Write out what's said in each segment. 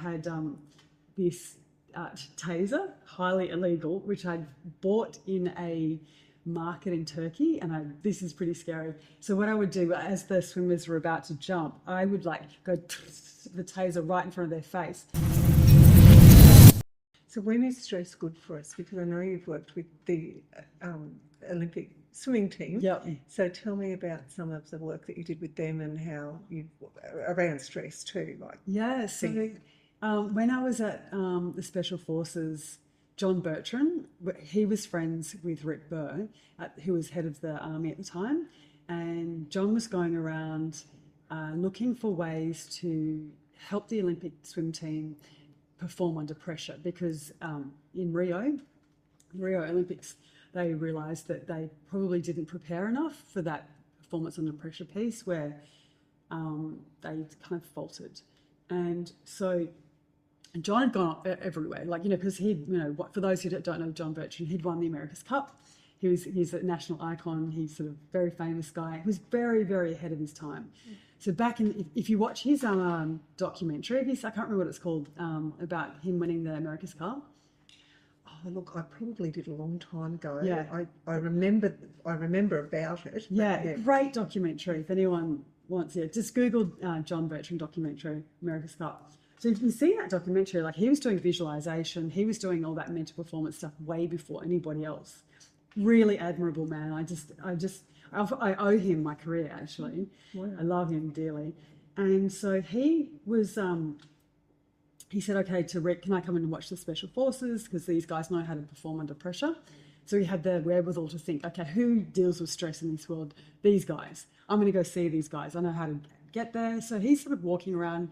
had this taser, highly illegal, which I'd bought in a market in Turkey, and this is pretty scary. So what I would do as the swimmers were about to jump, I would like go the taser right in front of their face. So when is stress good for us? Because I know you've worked with the Olympic swimming team. Yep. So tell me about some of the work that you did with them and how you around stress too. So when I was at the Special Forces, John Bertrand, he was friends with Rick Burr, who was head of the army at the time, and John was going around looking for ways to help the Olympic swim team perform under pressure, because in Rio Olympics, they realised that they probably didn't prepare enough for that performance under pressure piece, where they kind of faltered. And so John had gone everywhere, because for those who don't know John Bertrand, he'd won the America's Cup. He's a national icon. He's sort of very famous guy. He was very, very ahead of his time. So back if you watch his documentary, I can't remember what it's called, about him winning the America's Cup. Oh, look, I probably did a long time ago. Yeah. I remember about it. Yeah, great documentary. If anyone wants it, just Google John Bertrand documentary, America's Cup. So if you see that documentary, he was doing visualization, he was doing all that mental performance stuff way before anybody else. Really admirable man. I owe him my career, actually. Wow. I love him dearly. And so he was, he said, okay, to Rick, can I come in and watch the Special Forces? Because these guys know how to perform under pressure. So he had the wherewithal to think, okay, who deals with stress in this world? These guys. I'm going to go see these guys. I know how to get there. So he's sort of walking around,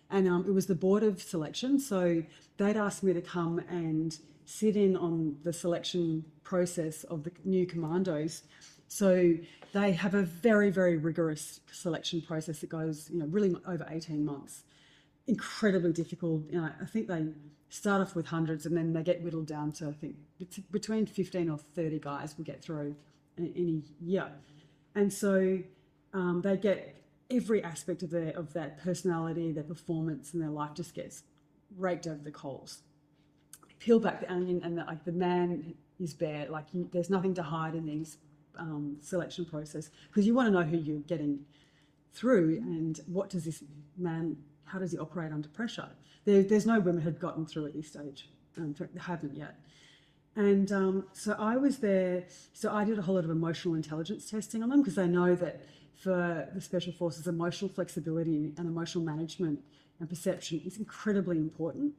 and it was the board of selection. So they'd asked me to come and sit in on the selection process of the new commandos. So they have a very, very rigorous selection process that goes, really over 18 months. Incredibly difficult. I think they start off with hundreds, and then they get whittled down to, I think, between 15 or 30 guys will get through any year. And so they get every aspect of that personality, their performance, and their life just gets raked over the coals. Peel back the onion, and the man is bare. There's nothing to hide in these selection process, because you want to know who you're getting through, and what does this man, how does he operate under pressure? There's no women had gotten through at this stage, haven't yet. And so I was there, so I did a whole lot of emotional intelligence testing on them, because they know that for the Special Forces, emotional flexibility and emotional management and perception is incredibly important,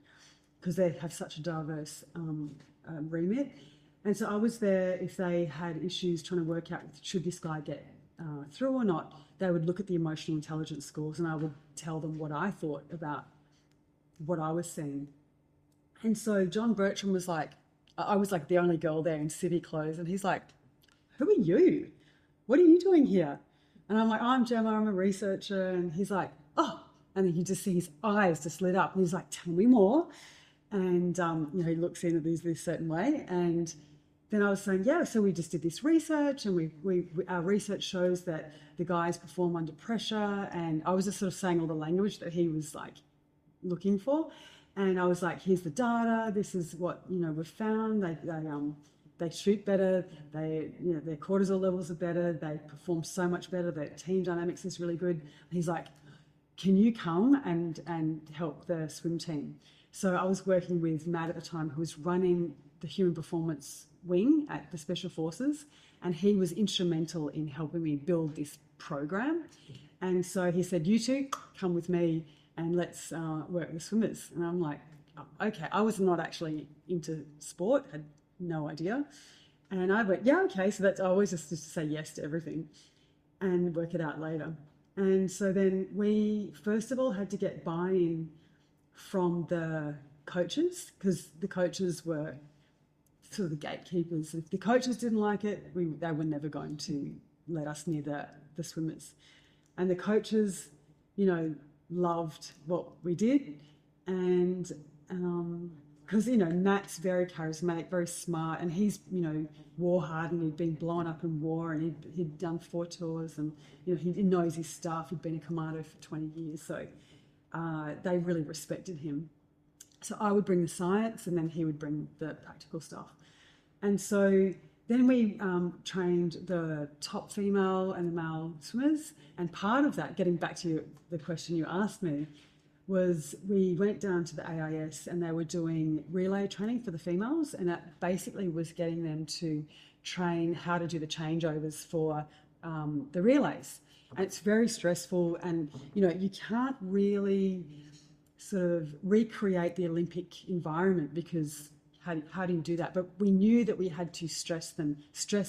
because they have such a diverse remit. And so I was there, if they had issues trying to work out should this guy get through or not, they would look at the emotional intelligence scores, and I would tell them what I thought about what I was seeing. And so John Bertrand was I was the only girl there in city clothes, and he's like, who are you? What are you doing here? And I'm like, I'm Gemma, I'm a researcher. And he's like, oh, and then you just see his eyes just lit up, and he's like, tell me more. And he looks in at this certain way, and then I was saying, yeah, so we just did this research, and our research shows that the guys perform under pressure. And I was just sort of saying all the language that he was looking for. And I was like, here's the data. This is what, we've found. They shoot better. Their cortisol levels are better. They perform so much better. Their team dynamics is really good. And he's like, can you come and help the swim team? So I was working with Matt at the time, who was running the human performance wing at the Special Forces, and he was instrumental in helping me build this program. And so he said, you two come with me and let's work with swimmers. And I'm like, oh, okay. I was not actually into sport, had no idea. And I went, yeah, okay. So that's always just to say yes to everything and work it out later. And so then we, first of all, had to get buy-in from the coaches, because the coaches were sort of the gatekeepers. If the coaches didn't like it, they were never going to let us near the swimmers. And the coaches, loved what we did. And because, Matt's very charismatic, very smart, and he's, war hardened. He'd been blown up in war, and he'd done 4 tours, and, he knows his stuff. He'd been a commando for 20 years. So they really respected him. So I would bring the science and then he would bring the practical stuff. And so then we trained the top female and the male swimmers. And part of that, getting back to the question you asked me, was we went down to the AIS and they were doing relay training for the females. And that basically was getting them to train how to do the changeovers for the relays. And it's very stressful. And, you know, you can't really sort of recreate the Olympic environment because how do you do that? But we knew that we had to stress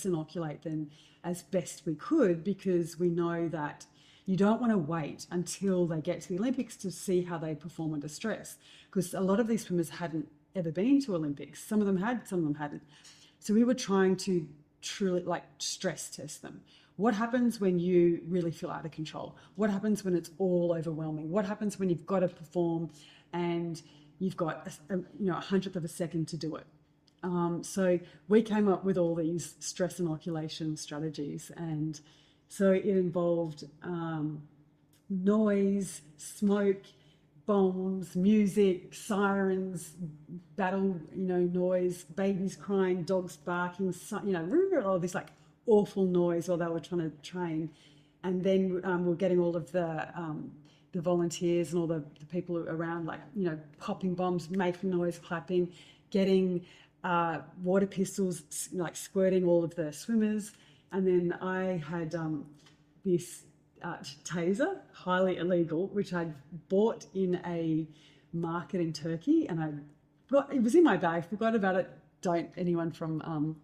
inoculate them as best we could, because we know that you don't want to wait until they get to the Olympics to see how they perform under stress, because a lot of these swimmers hadn't ever been to Olympics. Some of them had, some of them hadn't. So we were trying to truly stress test them. What happens when you really feel out of control? What happens when it's all overwhelming? What happens when you've got to perform and you've got a 100th of a second to do it? So we came up with all these stress inoculation strategies, and so it involved noise, smoke, bombs, music, sirens, battle, noise, babies crying, dogs barking, all this awful noise while they were trying to train. And then we're getting all of the volunteers and all the people around, popping bombs, making noise, clapping, getting water pistols, squirting all of the swimmers. And then I had this taser, highly illegal, which I'd bought in a market in Turkey, and it was in my bag, forgot about it. Don't anyone from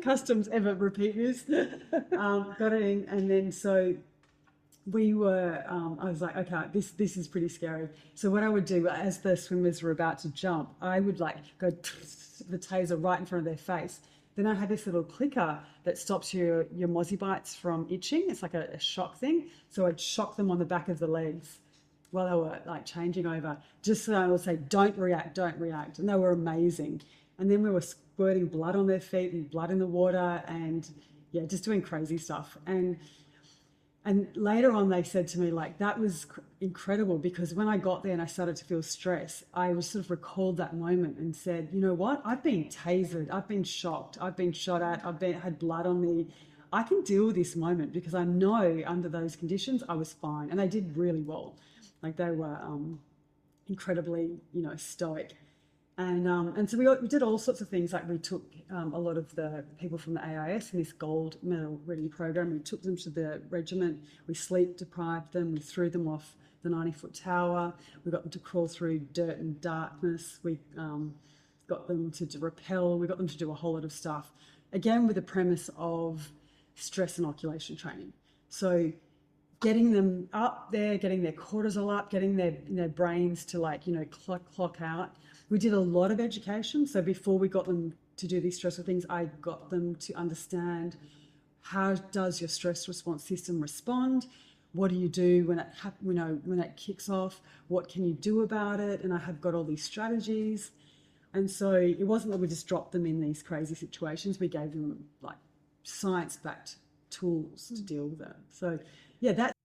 customs ever repeat this. Got it in, and then so we were, I was like, okay, this is pretty scary. So what I would do as the swimmers were about to jump, I would go the taser right in front of their face. Then I had this little clicker that stops your mozzie bites from itching. It's like a shock thing. So I'd shock them on the back of the legs while they were changing over, just so I would say, don't react, don't react. And they were amazing. And then we were squirting blood on their feet and blood in the water, and just doing crazy stuff. And later on, they said to me, that was incredible, because when I got there and I started to feel stress, I was sort of recalled that moment and said, you know what? I've been tasered, I've been shocked, I've been shot at, had blood on me. I can deal with this moment because I know under those conditions I was fine. And they did really well. They were incredibly, stoic. And so we did all sorts of things. We took a lot of the people from the AIS in this gold medal ready program. We took them to the regiment. We sleep deprived them. We threw them off the 90-foot tower. We got them to crawl through dirt and darkness. We got them to rappel. We got them to do a whole lot of stuff. Again, with the premise of stress inoculation training. So getting them up there, getting their cortisol up, getting their brains to clock out. We did a lot of education. So before we got them to do these stressful things, I got them to understand, how does your stress response system respond? What do you do when it kicks off? What can you do about it? And I have got all these strategies. And so it wasn't that we just dropped them in these crazy situations. We gave them science-backed tools to deal with it. So yeah, that